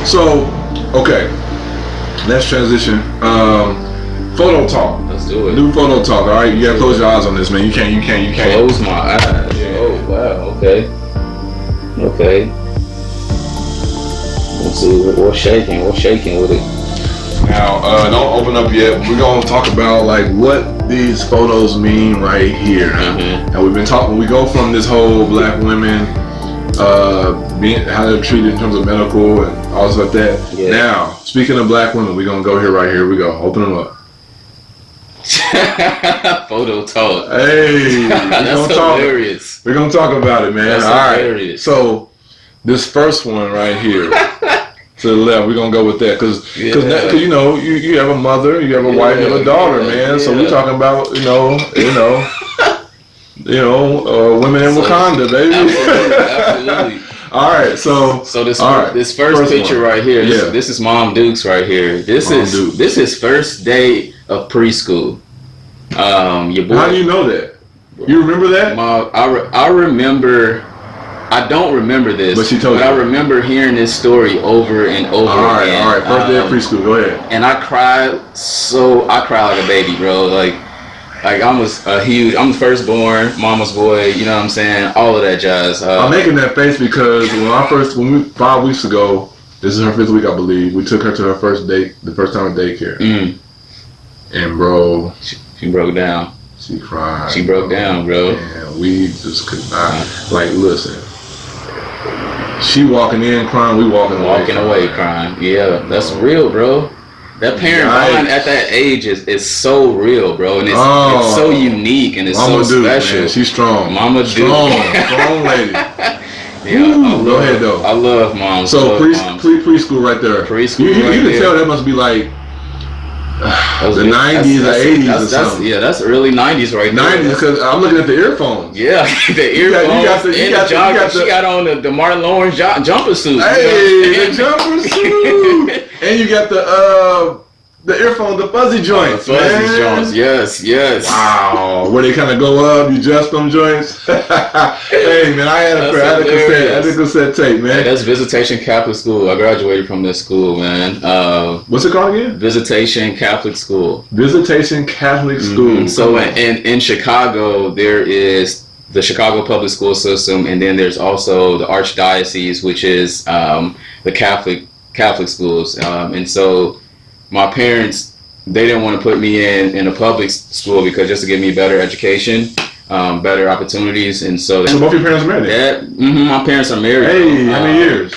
So, okay, let's transition. Photo talk. Let's do it. Do photo talk. All right, you gotta close your eyes on this, man. You can't. Close my eyes. Yeah. Oh wow. Okay. Let's see. We're shaking with it. Now, don't open up yet. We're gonna talk about like what these photos mean right here. Mm-hmm. And we've been talking. We go from this whole black women, being how they're treated in terms of medical and all stuff like that. Yeah. Now, speaking of black women, we're gonna go here right here. We go. Open them up. Photo talk. Hey, That's hilarious. We're gonna talk about it, man. That's all hilarious. right. So this first one right here to the left, we're gonna go with that because you know you have a mother, you have a wife, you have a daughter, man. So we're talking about women in Wakanda, baby. Absolutely. All right, so this first picture right here. This is Mom Dukes right here. This is first day of preschool. Your boy. How do you know that? You remember that? I remember. I don't remember this, but she told you. I remember hearing this story over and over again. All right. First day of preschool. Go ahead. And I cried like a baby, bro. Like I'm the firstborn, mama's boy. You know what I'm saying? All of that jazz. I'm making that face because when 5 weeks ago, this is her 5th week, I believe. We took her to her first date, the first time at daycare. And bro, she broke down. She cried. She broke down, bro. And we just could not. Like, listen. She walking in crying, we walking away crying. Yeah, that's real, bro. That parent bond at that age is so real, bro, and it's so unique and it's Mama so special. Man, she's strong. Mama strong lady. Yeah, go ahead though. I love mom. So preschool right there. Preschool. You can tell that must be like the 90s or 80s or something. Yeah, that's early 90s right there. 90s because I'm looking at the earphones. Yeah, the earphones. She got on the Martin Lawrence jumper suit. Hey, the jumper suit. And you got the earphone, the fuzzy joints. The fuzzy joints, yes. Wow, where they kind of go up, you adjust them joints. Hey man, I had a cassette tape, man. Hey, that's Visitation Catholic School. I graduated from this school, man. What's it called again? Visitation Catholic School. Visitation Catholic School. Mm-hmm. So in Chicago, there is the Chicago public school system, and then there's also the Archdiocese, which is the Catholic schools, and so my parents, they didn't want to put me in a public school because just to give me better education, better opportunities, and so both your parents are married? My parents are married. Hey, how many years?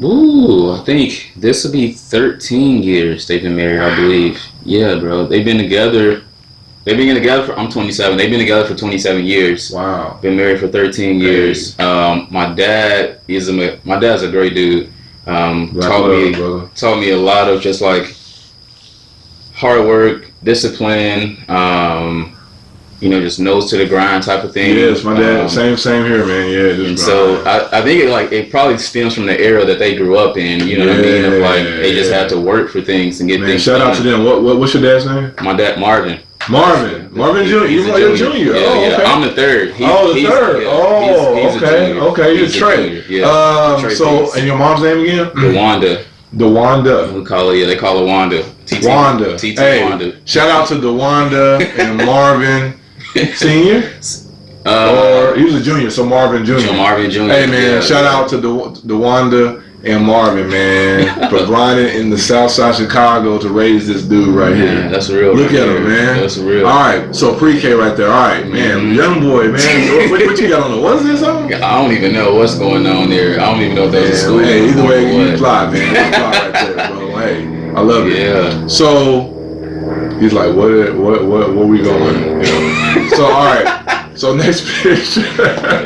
Ooh, I think this will be 13 years they've been married, I believe. Yeah, bro, they've been together for, I'm 27, they've been together for 27 years. Wow. Been married for 13 years. My dad's a great dude. Taught me a lot of just like hard work, discipline, just nose to the grind type of thing. Yes, my dad, same here, man. Yeah, and so I think it probably stems from the era that they grew up in. You know what I mean? Of like they just had to work for things and get things. Shout out to them. What's your dad's name? My dad, Marvin. Marvin Jr. You're a junior. Yeah, okay. I'm the third. The third. He's Okay. You're Trey. So, and your mom's name again? DeWanda. We call her. They call her Wanda. Wanda. Hey, Wanda. Shout out to DeWanda and Marvin Senior. Or he was a junior, so Marvin Jr. Hey man, shout out to DeWanda and Marvin, man, for grinding in the South Side Chicago to raise this dude right here. That's real. Look at him, man. That's real. All right, so pre-K right there. All right, man, young boy, man. What you got on the? What is this on? I don't even know what's going on there. I don't even know if there's a school. Hey, either way, you fly, man. You fly right there, bro. Hey, I love it. Yeah. So he's like, what we going? So all right. So next picture.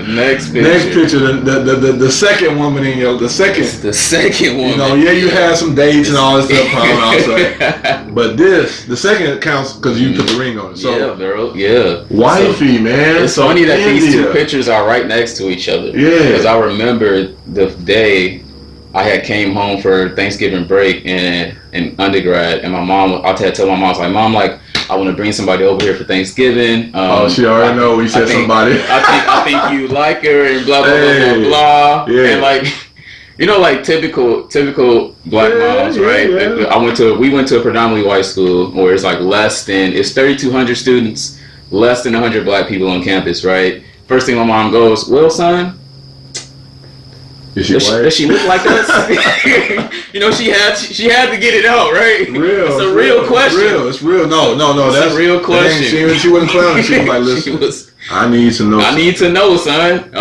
Next picture. The second woman in your the second woman. You had some dates and all this stuff. But the second counts because you put the ring on it. So yeah, bro. Yeah. Wifey, man. It's funny that these two pictures are right next to each other. Yeah. Because I remember the day I had came home for Thanksgiving break in undergrad, and my mom, I had told my mom, I was like, Mom, like, I want to bring somebody over here for Thanksgiving. She already know we said somebody. I think you like her and blah blah blah blah blah. Yeah. And like You know, like typical black moms, right? Yeah. We went to a predominantly white school where it's like it's 3,200 students, less than 100 black people on campus, right? First thing my mom goes, well, son, does she look like us? You know, she had to get it out, right? It's a real question. It's real. No. That's a real question. She wasn't clowning. She was like, listen. I need to know. I need to know, son.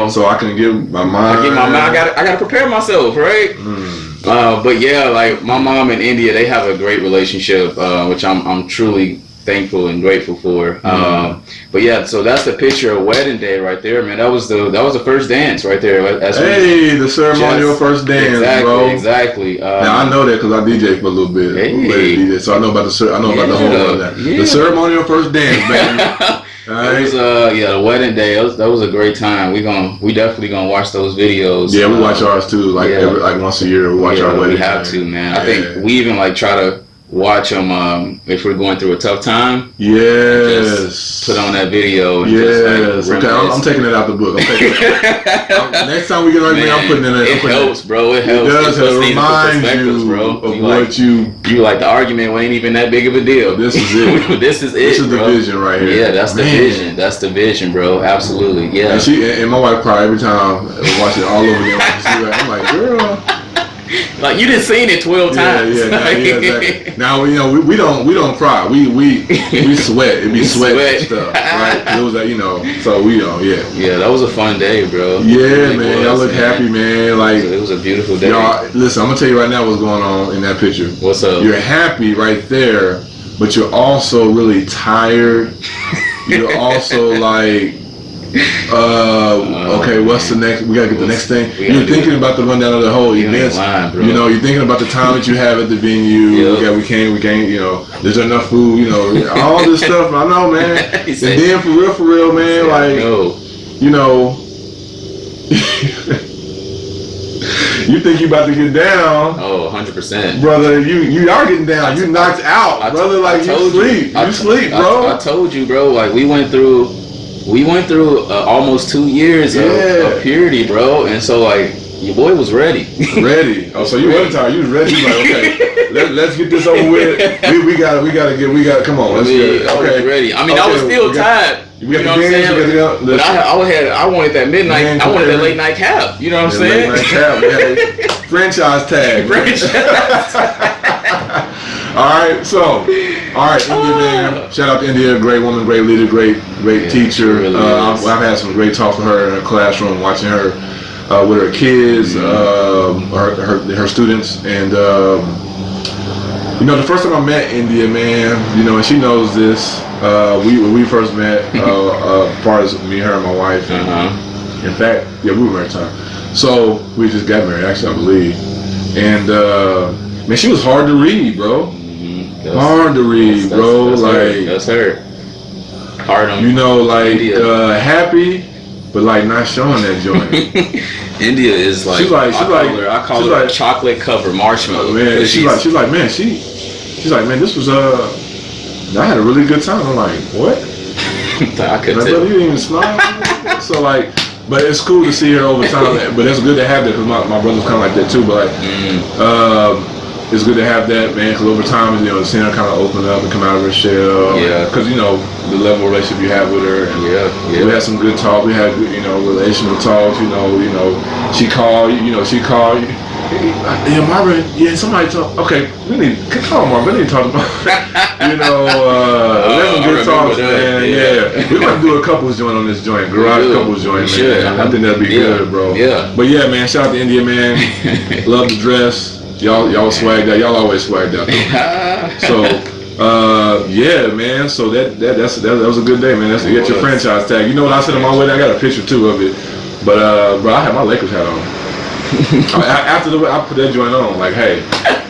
So I can get my mind. I gotta prepare myself, right? But yeah, like my mom and India, they have a great relationship, which I'm truly thankful and grateful for. But yeah, so that's the picture of wedding day right there, man. That was the first dance right there. The ceremonial first dance, bro. Exactly. Now I know that because I DJ for a little bit. Hey. So I know about the whole of that. Yeah. The ceremonial first dance, baby. It was the wedding day. That was a great time. We definitely gonna watch those videos. Yeah, we watch ours too. Like once a year, we watch our wedding. We have to, man. I think we even like try to watch them if we're going through a tough time. Yes. Just put on that video. And yes. Okay, I'm taking it out the book. I'm taking it. Next time we get right there, I'm putting it in. It helps, bro. It helps. It does. It reminds you, bro, of what you like. The argument ain't even that big of a deal. This is it. This is the vision right here. Yeah, that's the vision. That's the vision, bro. Absolutely. Yeah. And my wife cry every time I watch it all over again. I'm like, girl. Like you done seen it 12 times. Yeah, exactly. Now we don't cry. We sweat. It be sweat and stuff, right? It was like so we don't. Yeah. Yeah, that was a fun day, bro. Yeah, man. Y'all look happy, man. Like it was a beautiful day. Y'all, listen, I'm gonna tell you right now what's going on in that picture. What's up? You're happy right there, but you're also really tired. You're also like. Okay, what's the next? We gotta get the next thing. You're thinking about the rundown of the whole event. You're thinking about the time that you have at the venue. Yeah, we can't. There's enough food. All this stuff. I know, man. And then for real, man. You think you about to get down? Oh, 100%, brother. You are getting down. You knocked out, brother. Like you sleep. You sleep, bro. I told you, bro. Like we went through almost 2 years of purity, bro, and so like your boy was ready. Oh, so you wasn't tired. You was ready. You like, okay, let's get this over with. We got. Come on, let's get it. Okay, I was ready. I mean, I was still tired. You know what I'm saying? But I wanted that midnight. I wanted that late night cap. You know what I'm saying? Late night cap. Yeah. Franchise tag. All right, India, man. Shout out to India, great woman, great leader, great teacher. Really I've had some great talks with her in her classroom, watching her with her kids, her students, and the first time I met India, man, and she knows this. We first met, as far as me, her, and my wife. And, in fact, we were married time. So we just got married, actually, I believe. And man, she was hard to read, bro. Hard to read, bro. That's her. Hard on. Happy, but like not showing that joint. India is like. I call her chocolate covered marshmallow. Man, she's like, man, this was I had a really good time. I'm like, what? I couldn't tell. You didn't even smile. So like, but it's cool to see her over time. But it's good to have that because my brother's kind of like that too. But like, it's good to have that, man, because over time, seeing her kind of open up and come out of her shell. Yeah. Because, the level of relationship you have with her. And we had some good talk. We had, relational talks. She called. Yeah, Marvin. Yeah, somebody talk. Okay, call Marvin. We need to talk about. Good talks, man. Yeah. We're gonna do a couples joint on this joint, garage couples joint, man. I think that'd be good, bro. Yeah. But yeah, man. Shout out to India, man. Love the dress. Y'all swagged out. Y'all always swagged out. So, man. So that was a good day, man. You get your franchise tag. You know what I said on my wedding? I got a picture too of it. But bro, I had my Lakers hat on. After I put that joint on, like, hey,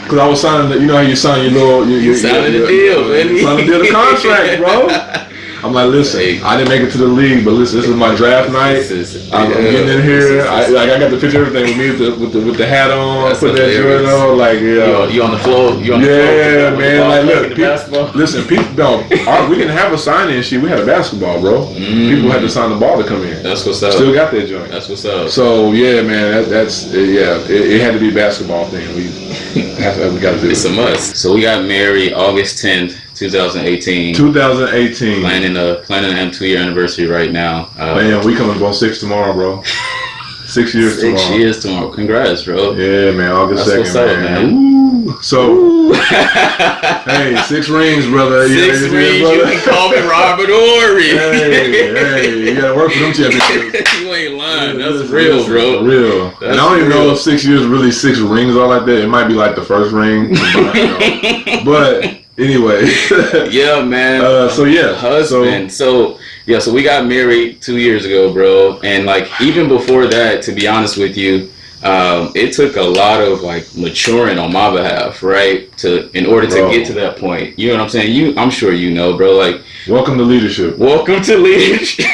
because I was signing. How you sign your little. You signing the deal, man. Signing the contract, bro. I'm like, listen, I didn't make it to the league, but listen, this is my draft night. I'm getting in here. I got the picture, everything with me with the hat on, put that shirt on, like You on the floor? You on the floor? Man. Like, look, listen, people don't. We didn't have a sign-in sheet. We had a basketball, bro. People had to sign the ball to come in. That's what's up. Still got that joint. That's what's up. So yeah, man, it had to be a basketball thing. We got to do it. It's a must. So we got married August 10th, 2018. 2018. Planning a 2-year anniversary right now. Man, we coming on 6 tomorrow, bro. 6 years tomorrow. 6 years tomorrow. Congrats, bro. Yeah, man. August 2nd, what's up, man. Ooh. So, hey, 6 rings, brother. 6 rings. You can call me Robert Ory. Hey, you gotta work for them championships. You ain't lying. That's real, bro. Real. And I don't even know if 6 years really 6 rings are like that. It might be like the first ring. But anyway. Yeah, man. So yeah. Husband. So we got married 2 years ago, bro. And like even before that, to be honest with you, it took a lot of like maturing on my behalf, right? In order to get to that point. You know what I'm saying? I'm sure you know, bro. Like, welcome to leadership. Welcome to leadership,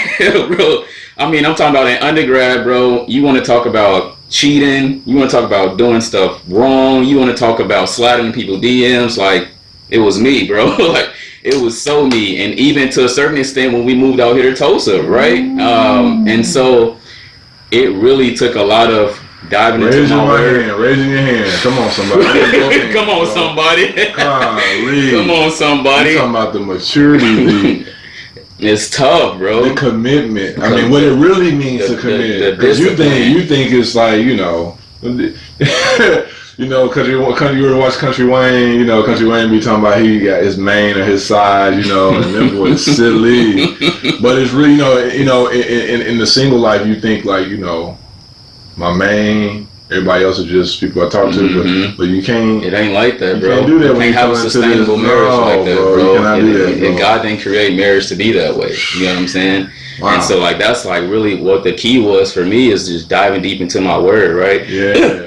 bro. I mean, I'm talking about in undergrad, bro. You want to talk about cheating? You want to talk about doing stuff wrong? You want to talk about sliding people DMs? Like, it was me, bro. Like, it was so me. And even to a certain extent when we moved out here to Tulsa, right? And so it really took a lot of diving into my word. Raising your hand. Come on, somebody. Come on, somebody. Come on, somebody. You're talking about the maturity. It's tough, bro. The commitment. I mean, what it really means to commit. Because you think it's like, you know, because you were to watch Country Wayne, Country Wayne be talking about he got his main or his side, and them boys silly. But it's really, in the single life, you think like, my main, everybody else is just people I talk to, but you can't. It ain't like that, bro. You can't do that when you have a sustainable marriage like that, bro. You cannot do that, bro. And God didn't create marriage to be that way. You know what I'm saying? Wow. And so like that's like really what the key was for me is just diving deep into my word, right? Yeah.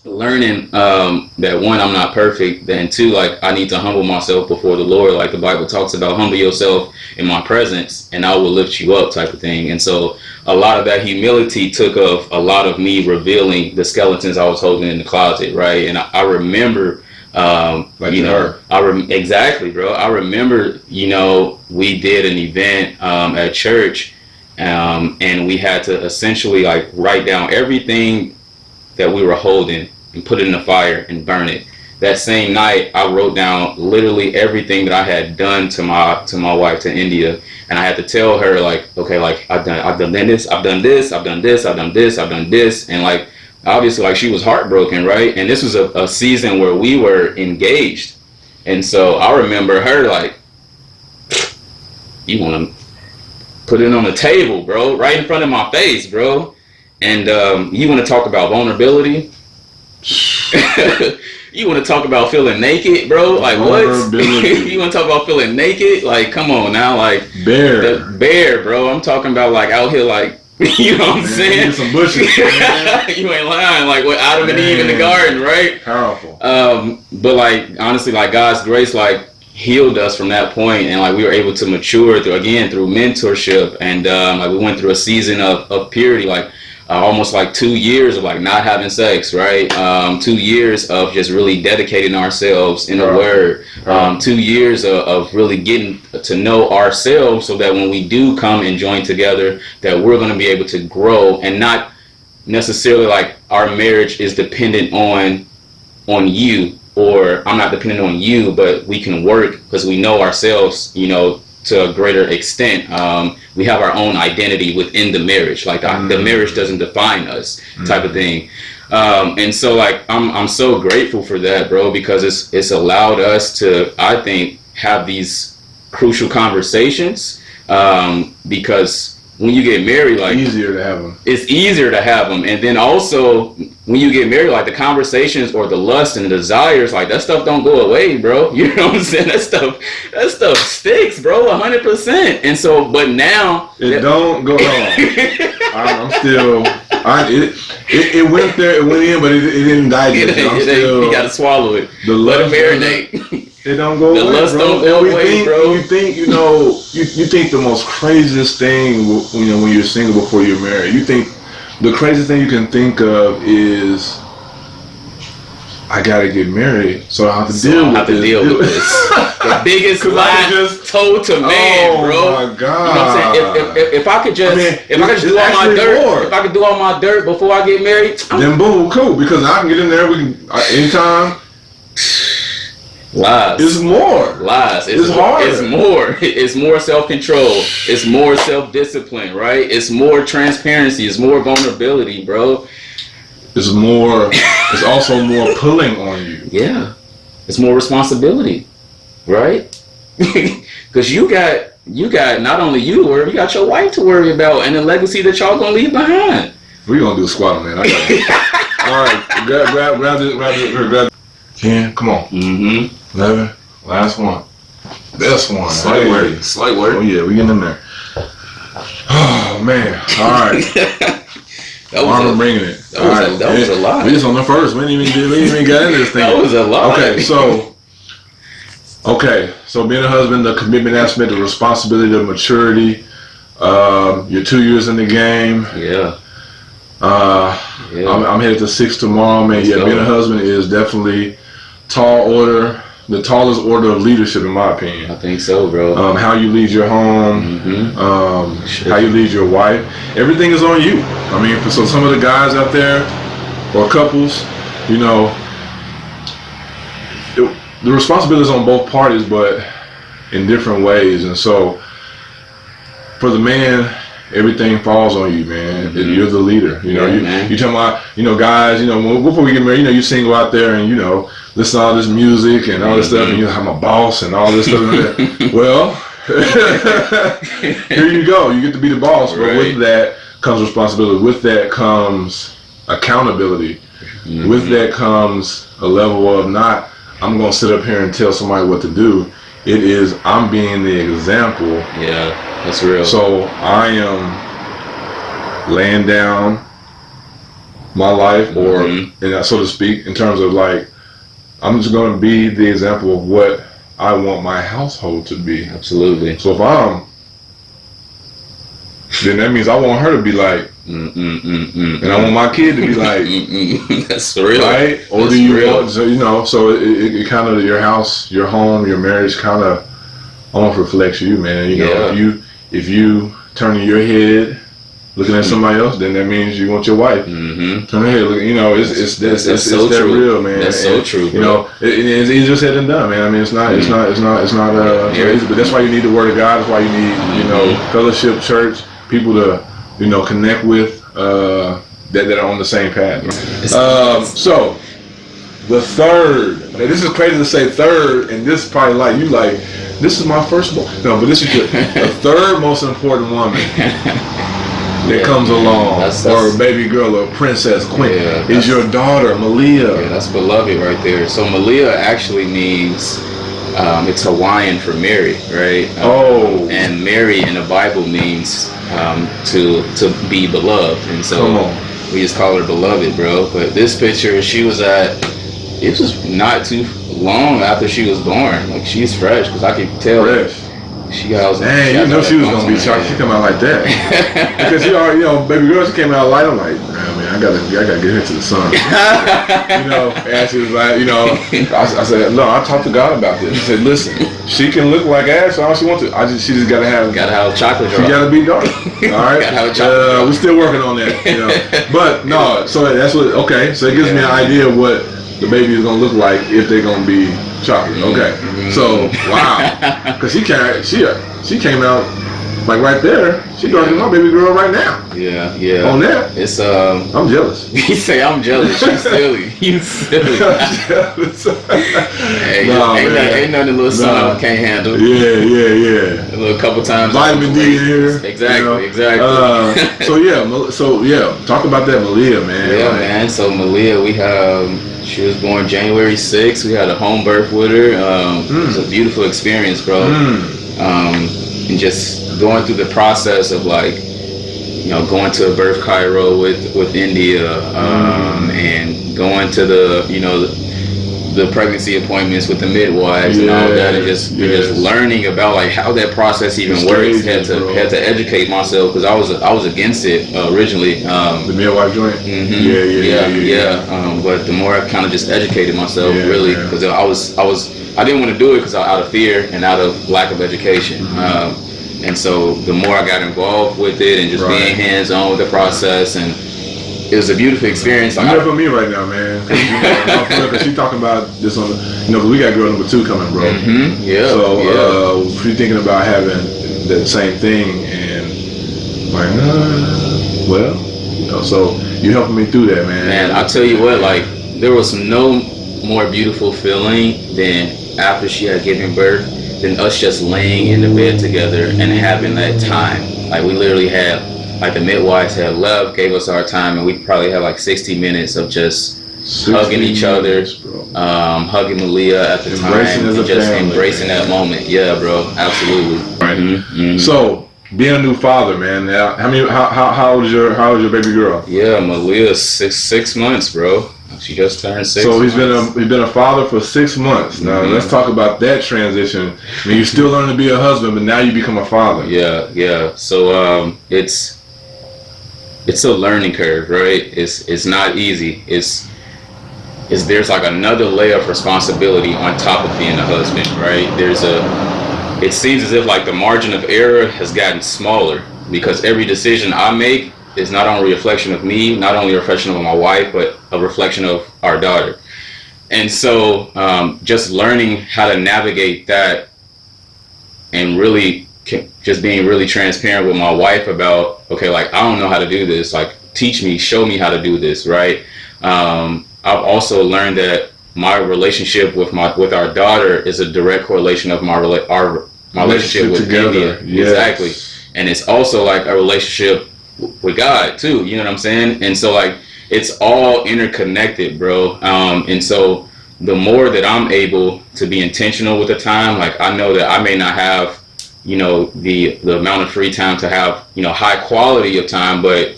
Learning that one, I'm not perfect. Then two, like I need to humble myself before the Lord. Like the Bible talks about, humble yourself in my presence, and I will lift you up, type of thing. And so a lot of that humility took of a lot of me revealing the skeletons I was holding in the closet, right? And I remember, exactly, bro. I remember, we did an event at church, and we had to essentially like write down everything that we were holding and put it in the fire and burn it. That same night, I wrote down literally everything that I had done to my wife, to India, and I had to tell her like, okay, like I've done this, I've done this, I've done this, I've done this, I've done this, and like obviously like she was heartbroken, right? And this was a season where we were engaged, and so I remember her like, you want to put it on the table, bro, right in front of my face, bro. And you want to talk about vulnerability? You want to talk about feeling naked, bro? Like what? You want to talk about feeling naked? Like come on now, like bare, bro. I'm talking about like out here, like you know what I'm saying? Some bushes. You ain't lying. Like what Adam and Eve in the garden, right? Powerful. But like honestly, like God's grace, like healed us from that point, and like we were able to mature through mentorship, and like we went through a season of purity, like. Almost like 2 years of like not having sex, right? 2 years of just really dedicating ourselves in the word. 2 years of really getting to know ourselves so that when we do come and join together, that we're going to be able to grow and not necessarily like our marriage is dependent on you, or I'm not dependent on you, but we can work because we know ourselves, to a greater extent. We have our own identity within the marriage, like the marriage doesn't define us, type of thing. And so like I'm so grateful for that, bro, because it's allowed us to, I think, have these crucial conversations, because when you get married, like it's easier to have them. And then also when you get married, like the conversations or the lust and the desires, like that stuff don't go away, bro. You know what I'm saying? That stuff sticks, bro, 100%. And so, but now it don't go on. I'm still. It went there, it went in, but it didn't digest. You gotta swallow it. Let it marinate. It don't go the away, lust bro. don't go away, bro. You think you think the most craziest thing when you're single before you're married. You think the craziest thing you can think of is I gotta get married, so I have to deal with this. The biggest lie told to man, bro. Oh my God! You know what I'm saying? If I could just, if I could do all my dirt, if I could do all my dirt before I get married, then boom, cool. Because I can get in there. We can anytime. Lies. It's more. Lies. It's harder. It's more. It's more self-control. It's more self-discipline, right? It's more transparency. It's more vulnerability, bro. It's more. It's also more pulling on you. Yeah. It's more responsibility, right? Because you got not only you to worry, you got your wife to worry about, and the legacy that y'all gonna leave behind. We're gonna do a squat, man. I got it. All right, grab. 10, come on. 11, last one. Best one. Slight word. Oh yeah, we getting in there. Oh man. All right. Marvin bringing it. That was a lot. We just on the first. We didn't even get into this thing. That was a lot. Okay, so being a husband, the commitment aspect, the responsibility, the maturity. You're 2 years in the game. Yeah. I'm headed to 6 tomorrow, man. Let's go. Being a husband is definitely the tallest order of leadership, in my opinion. I think so, bro. How you lead your home, how you lead your wife, everything is on you. I mean, so some of the guys out there, or couples, the responsibility is on both parties, but in different ways. And so, for the man, everything falls on you, man. You're the leader. You talking about, guys, before we get married, you single out there and, listen to all this music and all this stuff, and I'm a boss and all this stuff. Well, here you go. You get to be the boss. But with that comes responsibility. With that comes accountability. With that comes a level of not, I'm going to sit up here and tell somebody what to do. It is, I'm being the example. Yeah, that's real. So I am laying down my life, or, so to speak, in terms of like, I'm just going to be the example of what I want my household to be. Absolutely. So if then that means I want her to be like, and I want my kid to be like, that's real. Right? Or that's do you real. want, so it kind of, your house, your home, your marriage kind of almost reflects you, man. If you turning your head looking at somebody else, then that means you want your wife. Turn her head, it's so that true. Real, man. That's so true. Bro. It's easier said than done, man. I mean, it's not easy, but that's why you need the Word of God. That's why you need, fellowship, church, people to, connect with that are on the same path. So the third, now this is crazy to say third, and this is probably this is my firstborn. No, but this is the third most important woman that comes along, or baby girl, or princess, queen, is your daughter, Malia. Yeah, that's beloved right there. So Malia actually means, it's Hawaiian for Mary, right? And Mary in the Bible means to be beloved, and so we just call her beloved, bro. But this picture, it was not too long after she was born. Like, she's fresh, because I could tell. Fresh. She got. Dang, you know she was gonna be shocked. She come out like that because she already, baby girl, she came out light. I'm like, man, I gotta get her to the sun. And she was like, I said, no, I talked to God about this. I said, listen, she can look like ass all she wants to. She just gotta have chocolate. She gotta be dark. All right, we're still working on that. But no, so that's what. Okay, so it gives me an idea of what the baby is gonna look like if they're gonna be chocolate. Okay, so wow, because she came out like right there. She darker than my baby girl right now. Yeah. On that, it's I'm jealous. You say I'm jealous. You silly. You silly. Hey, ain't nothing a little son can't handle. Yeah. A little couple times. Vitamin D in here. Exactly. Talk about that Malia, man. Yeah, man. So Malia, she was born January 6th. We had a home birth with her. It was a beautiful experience, bro. And just going through the process of going to a birth Cairo with India, and going to the the pregnancy appointments with the midwives and all that, and just learning about like how that process even works. Had to educate myself because I was against it originally. The midwife joint. But the more I kind of just educated myself, really, because I didn't want to do it because out of fear and out of lack of education. And so the more I got involved with it and just being hands-on with the process, and it was a beautiful experience. Like, you're for me right now, man. Cause she's talking about this on, cause we got girl number 2 coming, bro. So we're thinking about having the same thing, and like, so you helping me through that, man. Man, I'll tell you what, like, there was no more beautiful feeling than after she had given birth than us just laying in the bed together and having that time. Like, we literally had, like, the midwives had left, gave us our time, and we probably had like 60 minutes of just hugging each other, hugging Malia at the time, and just embracing that moment. Yeah, bro, absolutely. Right. Mm-hmm. So, being a new father, man. How old is your baby girl? Yeah, Malia's six months, bro. She just turned 6. So he's been a father for 6 months. Now let's talk about that transition. I mean, you still learn to be a husband, but now you become a father. Yeah. So it's a learning curve, right? It's not easy. There's like another layer of responsibility on top of being a husband, right? It seems as if like the margin of error has gotten smaller because every decision I make is not only a reflection of me, not only a reflection of my wife, but a reflection of our daughter. And so just learning how to navigate that and really just being really transparent with my wife about, okay, like, I don't know how to do this. Like, teach me, show me how to do this, right? I've also learned that my relationship with our daughter is a direct correlation of our relationship with India. Yes. Exactly. And it's also like a relationship with God too, you know what I'm saying? And so like it's all interconnected, bro. And so the more that I'm able to be intentional with the time, like I know that I may not have, the amount of free time to have, high quality of time, but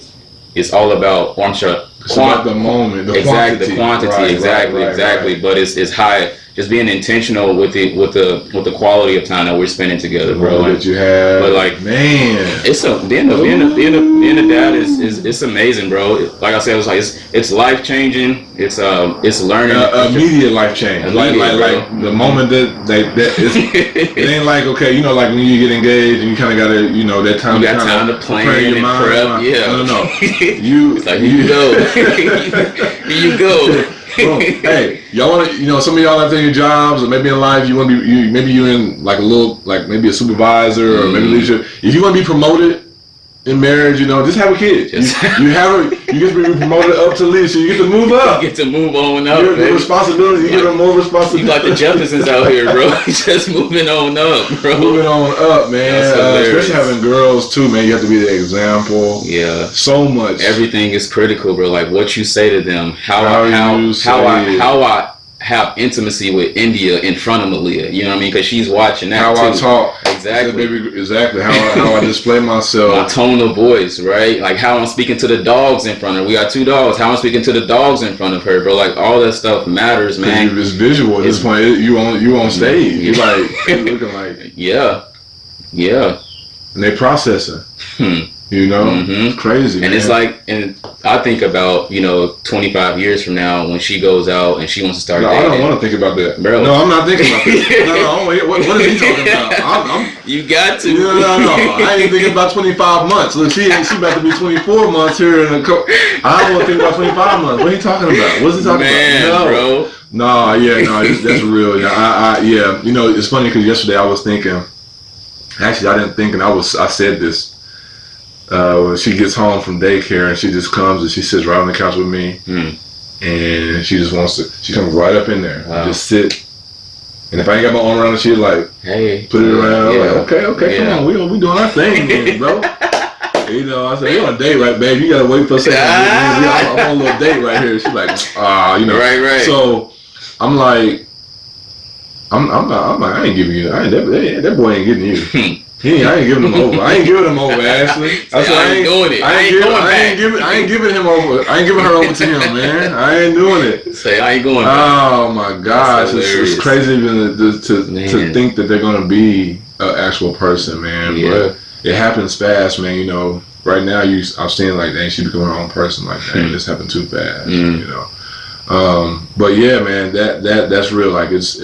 it's all about it's about the moment, the quantity. Right, exactly. Right. But it's high. Just being intentional with the quality of time that we're spending together, bro. That you have, but like, man, it's being a dad is amazing, bro. Like I said, it's life changing. It's learning. Immediate life change. Like the moment that it ain't like, okay, like when you get engaged and you kind of gotta, that time. You got time to plan and prep. Yeah. No. It's like, here you go. Here you go. Bro, hey, y'all want to, some of y'all have your jobs, or maybe in life you want to be, maybe you're in like a little, like maybe a supervisor or maybe leadership. If you want to be promoted in marriage, just have a kid. You get to be promoted up to leadership. You get to move up. You get to move on up. The responsibility. You get more responsibility. You like the Jeffersons out here, bro. Just moving on up, bro. Moving on up, man. Especially having girls too, man. You have to be the example. Yeah. So much. Everything is critical, bro. Like what you say to them, how I have intimacy with India in front of Malia. You know what I mean? Because she's watching that how too. I talk. Exactly. Exactly. How I display myself. My tone of voice, right? Like how I'm speaking to the dogs in front of her. We got 2 dogs. How I'm speaking to the dogs in front of her, bro. Like all that stuff matters, man. It's visual at this point. You on stage. You're like you're looking like. Yeah. And they processing. It's crazy, and man. It's like, and I think about 25 years from now when she goes out and she wants to start dating. I don't want to think about that, bro. No, I'm not thinking about that. What is he talking about? You got to. No. I ain't thinking about 25 months. Look, she about to be 24 months here in a I don't want to think about 25 months. What are you talking about? What's he talking about? Bro. That's real. Yeah, it's funny because yesterday I was thinking. Actually, I didn't think, and I said this. When she gets home from daycare and she just comes and she sits right on the couch with me, and she just wants to. She comes right up in there, and just sit. And if I ain't got my arm around her, she's like, "Hey, put it around." Yeah. Like, okay, come on, we doing our thing, then, bro. I said, "We're on a date, right, babe? You gotta wait for a second. I'm on a little date right here." She's like, right. So I'm like, I'm like, I ain't giving you. That boy ain't getting you. I ain't giving him over. I ain't giving him over, Ashley. I ain't doing it. I ain't giving him over. I ain't giving her over to him, man. I ain't doing it. Say I ain't going back. Oh my gosh, it's crazy even to think that they're gonna be an actual person, man. Yeah. But it happens fast, man. You know, right now I'm seeing like, dang, she becoming her own person. Like, dang, this happened too fast. You know. But yeah, man, that's real. Like it's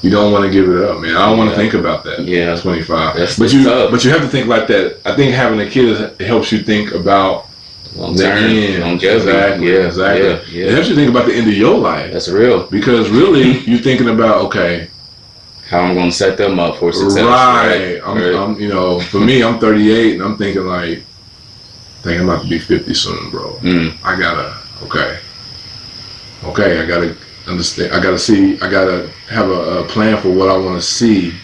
you don't want to give it up, man. I don't want to think about that. Yeah, 25. But you have to think like that. I think having a kid helps you think about the end. Longevity. Exactly. Yeah. It helps you think about the end of your life. That's real. Because really, you're thinking about, okay, how I'm going to set them up for success. Right. I'm you know, for me, I'm 38, and I'm thinking like, dang, I'm about to be 50 soon, bro. I gotta understand. I gotta have a plan for what I want to see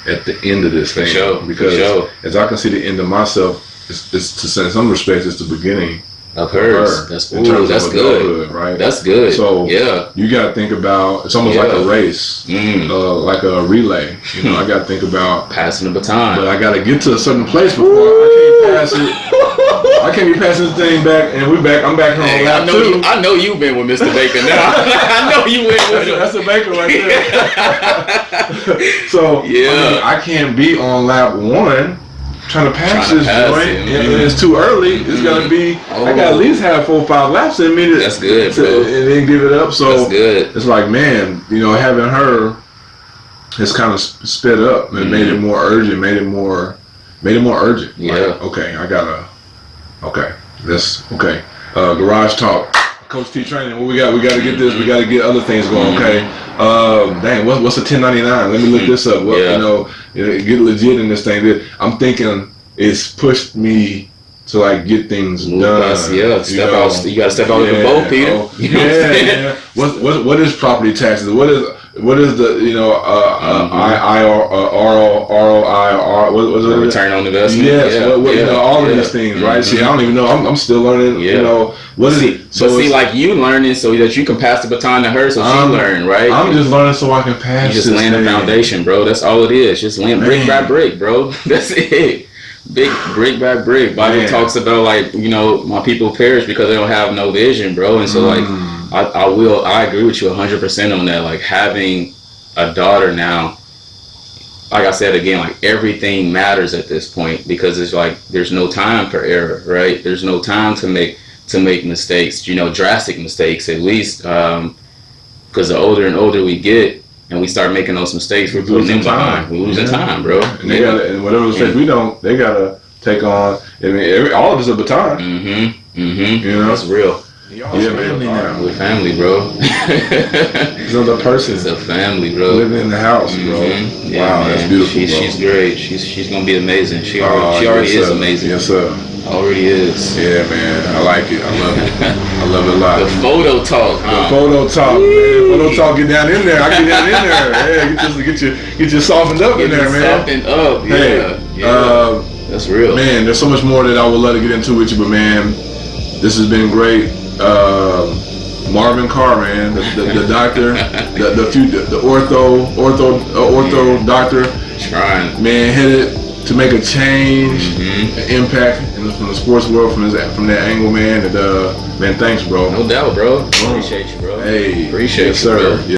at the end of this thing. Because as I can see the end of myself, it's in some respects, it's the beginning of hers. That's good, right? That's good. So you gotta think about, it's almost like a race, like a relay. You know, I gotta think about passing the baton. But I gotta get to a certain place before I can't pass it. I can't be passing this thing back, and I'm back home. Hey, I know you've been with Mr. Baker now. I know you went with him. That's a Baker right there. So I can't be on lap 1 trying to pass this joint. It's too early. It's gotta be. I gotta at least have 4 or 5 laps in me. That's good, bro. And then give it up. So that's good. It's like, man, you know, having her, it's kind of sped up and made it more urgent. Made it more urgent. Yeah. Like, okay, I gotta. Okay, garage talk. Coach T training. What we got? We got to get this. We got to get other things going. Okay. Dang. What's a 1099? Let me look this up. What, you know, get legit in this thing. I'm thinking it's pushed me to like get things done. Step out. You got to step out of the boat, Peter. What is property taxes? What is the ROI? What is it? Return on investment. Yes. You know, all of these things, right? See, I don't even know. I'm still learning. You know, what is it? So like you learning so that you can pass the baton to her, so she learn, right? I'm just learning so I can pass. You just laying the foundation, bro. That's all it is. Just laying brick by brick, bro. That's it. Big brick by brick. Bible talks about, like, you know, my people perish because they don't have no vision, bro. And so like I agree with you 100% on that. Like, having a daughter now, like I said again, like everything matters at this point, because it's like there's no time for error, right? There's no time to make mistakes, you know, drastic mistakes at least, because the older and older we get and we start making those mistakes, we're losing time. We're losing time, bro. And they gotta, and whatever mistakes we don't, they gotta take on. I mean, all of us a baton. You know, that's real. Yeah, man. We're family, bro. It's another person. It's a family, bro. Living in the house, bro. Yeah, wow, that's beautiful. She's great. She's gonna be amazing. She already is amazing. Yes, sir. Already is. Yeah, man. I like it. I love it. I love it a lot. The photo talk. The photo talk, man. Photo talk. Get down in there. I get down in there. Yeah, get you softened up in there, man. Softened up. Yeah. That's real. Man, there's so much more that I would love to get into with you, but man, this has been great. Marvin Carr, man, the doctor, the ortho doctor, trying, man, headed to make a change, an impact from the sports world, from that angle, man. And man, thanks, bro. No doubt, bro. Appreciate you, bro. Hey, appreciate you, sir. Bro.